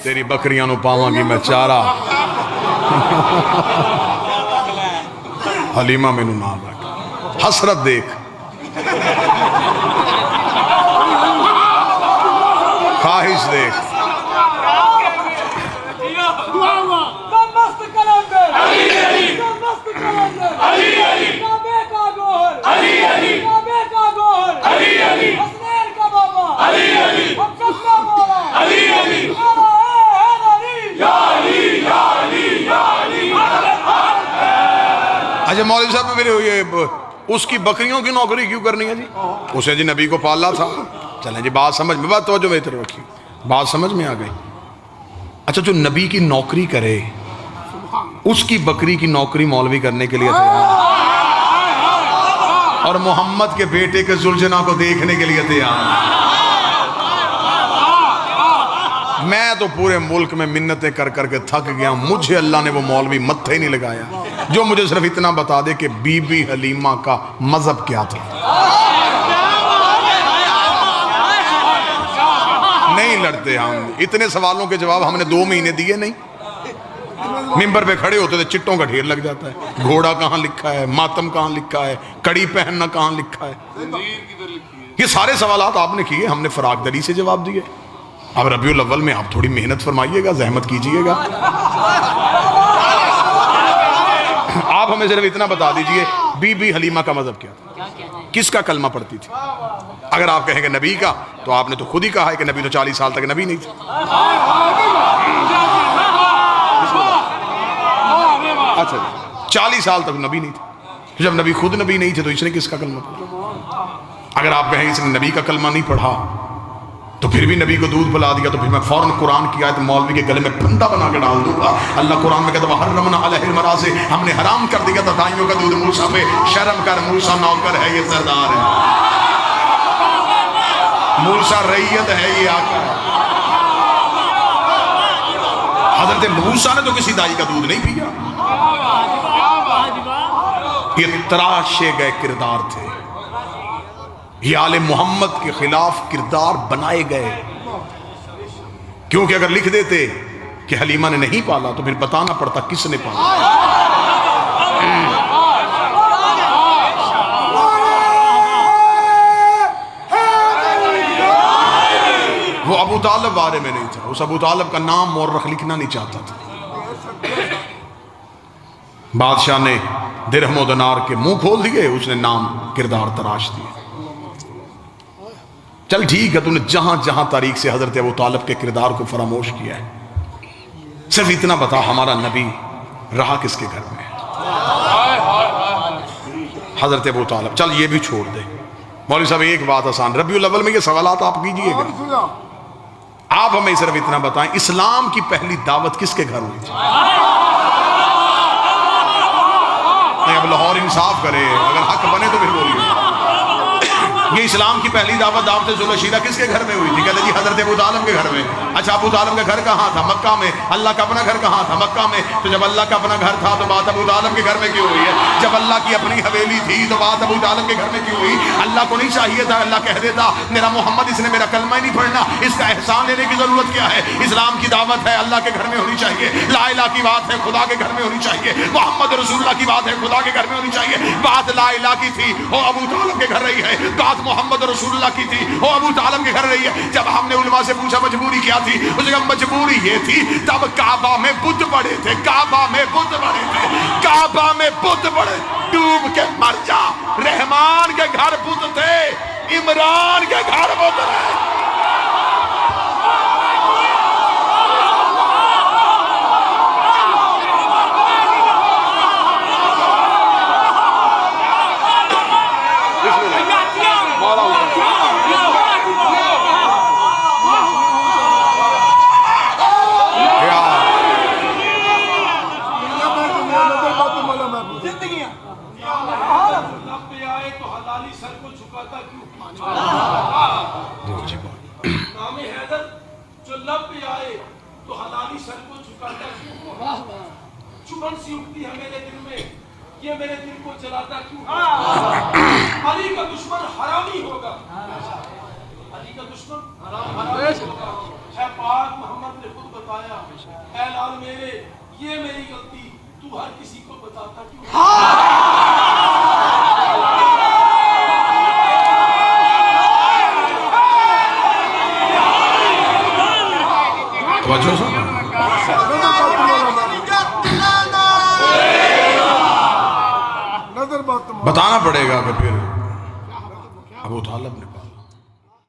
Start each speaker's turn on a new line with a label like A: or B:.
A: تیری بکریاں نو پاواں گی میں چارہ حلیمہ میں نو نال رکھ. حسرت دیکھ, خواہش دیکھ. اچھا مولوی صاحب میرے اس کی بکریوں کی نوکری کیوں کرنی ہے جی؟ اسے جی نبی کو پالا تھا. چلیں جی بات سمجھ میں, بات توجہ میں اتر رکھی, بات سمجھ میں آ گئی. اچھا جو نبی کی نوکری کرے اس کی بکری کی نوکری مولوی کرنے کے لیے تیار, اور محمد کے بیٹے کے زلجنا کو دیکھنے کے لیے تیار. میں تو پورے ملک میں منتیں کر کر کے تھک گیا, مجھے اللہ نے وہ مولوی متھے ہی نہیں لگایا جو مجھے صرف اتنا بتا دے کہ بی بی حلیمہ کا مذہب کیا تھا. نہیں لڑتے ہم, اتنے سوالوں کے جواب ہم نے 2 مہینے دیے نہیں. ممبر پہ کھڑے ہوتے تھے, چٹوں کا ڈھیر لگ جاتا ہے, گھوڑا کہاں لکھا ہے, ماتم کہاں لکھا ہے, کڑی پہننا کہاں لکھا ہے. یہ سارے سوالات آپ نے کیے, ہم نے فراق دری سے جواب دیے. اب ربیع الاول میں آپ تھوڑی محنت فرمائیے گا, زحمت کیجئے گا. آپ ہمیں صرف اتنا بتا دیجئے بی بی حلیمہ کا مذہب کیا تھا, کس کا کلمہ پڑھتی تھی. اگر آپ کہیں گے نبی کا, تو آپ نے تو خود ہی کہا ہے کہ نبی تو 40 سال تک نبی نہیں تھا. اچھا 40 سال تک نبی نہیں تھا, جب نبی خود نبی نہیں تھے تو اس نے کس کا کلمہ پڑھا. اگر آپ کہیں اس نے نبی کا کلمہ نہیں پڑھا تو پھر بھی نبی کو دودھ پلا دیا, تو پھر میں فوراً قرآن کی آیت مولوی کے گلے میں پھندا بنا کے ڈال دوں گا. اللہ قرآن میں کہتا ہے وَحَرَّمْنَا عَلَيْهِ الْمَرَاضِعَ, ہم نے حرام کر دیا تھا دائیوں کا دودھ موسیٰ پہ. شرم کر, موسیٰ نوکر ہے, یہ سردار ہے. موسیٰ رعیت ہے, یہ آقا ہے. حضرت موسیٰ نے تو کسی دائی کا دودھ نہیں پیا. یہ تراشے گئے کردار تھے, یہ آل محمد کے خلاف کردار بنائے گئے. کیونکہ اگر لکھ دیتے کہ حلیمہ نے نہیں پالا تو پھر بتانا پڑتا کس نے پالا. وہ ابو طالب بارے میں نہیں تھا, اس ابو طالب کا نام مورخ لکھنا نہیں چاہتا تھا. بادشاہ نے درہم و دینار کے منہ کھول دیے, اس نے نام کردار تراش دیے. چل ٹھیک ہے, تو نے جہاں جہاں تاریخ سے حضرت ابو طالب کے کردار کو فراموش کیا ہے, صرف اتنا بتا ہمارا نبی رہا کس کے گھر میں. حضرت ابو طالب. چل یہ بھی چھوڑ دے مولوی صاحب, ایک بات آسان, ربیع الاول میں یہ سوالات آپ کیجئے گا. آپ ہمیں صرف اتنا بتائیں اسلام کی پہلی دعوت کس کے گھر ہوئی تھی. نہیں اب لاہور انصاف کرے, اگر حق بنے تو پھر بولیے. یہ اسلام کی پہلی دعوت دعوت ذوالشیرہ کس کے گھر میں ہوئی تھی؟ کہتے جی حضرت ابو طالب کے گھر میں. اچھا ابو طالب کا گھر کہاں تھا؟ مکہ میں. اللہ کا اپنا گھر کہاں تھا؟ مکہ میں. تو جب اللہ کا اپنا گھر تھا تو بات ابو طالب کے گھر میں کیوں ہوئی ہے؟ جب اللہ کی اپنی حویلی تھی تو بات ابو طالب کے گھر میں کیوں ہوئی؟ اللہ کو نہیں چاہیے تھا اللہ کہہ دیتا میرا محمد اس نے میرا کلمہ ہی نہیں پڑھنا, اس کا احسان لینے کی ضرورت کیا ہے؟ اسلام کی دعوت ہے اللہ کے گھر میں ہونی چاہیے, لا الہ کی بات ہے خدا کے گھر میں ہونی چاہیے, محمد رسول اللہ کی بات ہے خدا کے گھر میں ہونی چاہیے. بات لا الہ کی تھی وہ ابو طالب کے گھر رہی ہے, بات محمد رسول اللہ کی تھی وہ ابو طالب کے گھر رہی ہے. جب ہم نے علماء سے پوچھا مجبوری کیا تھی, اس نے مجبوری یہ تھی تب کعبہ میں بت بڑے تھے, کعبہ میں بت بڑے تھے, کعبہ میں بت بڑے, ڈوب کے مر جا. رحمان کے گھر بت تھے, عمران کے گھر بت رہے.
B: چبھن سی اٹھتی ہے میرے دل میں, یہ میرے دل کو جلاتا کیوں؟ علی کا دشمن حرامی ہوگا. ہے پاک محمد نے خود بتایا اے لال میرے یہ میری غلطی تو ہر کسی کو بتاتا کیوں؟
A: توجہ سن بتانا پڑے گا کہ پھر ابو طالب نے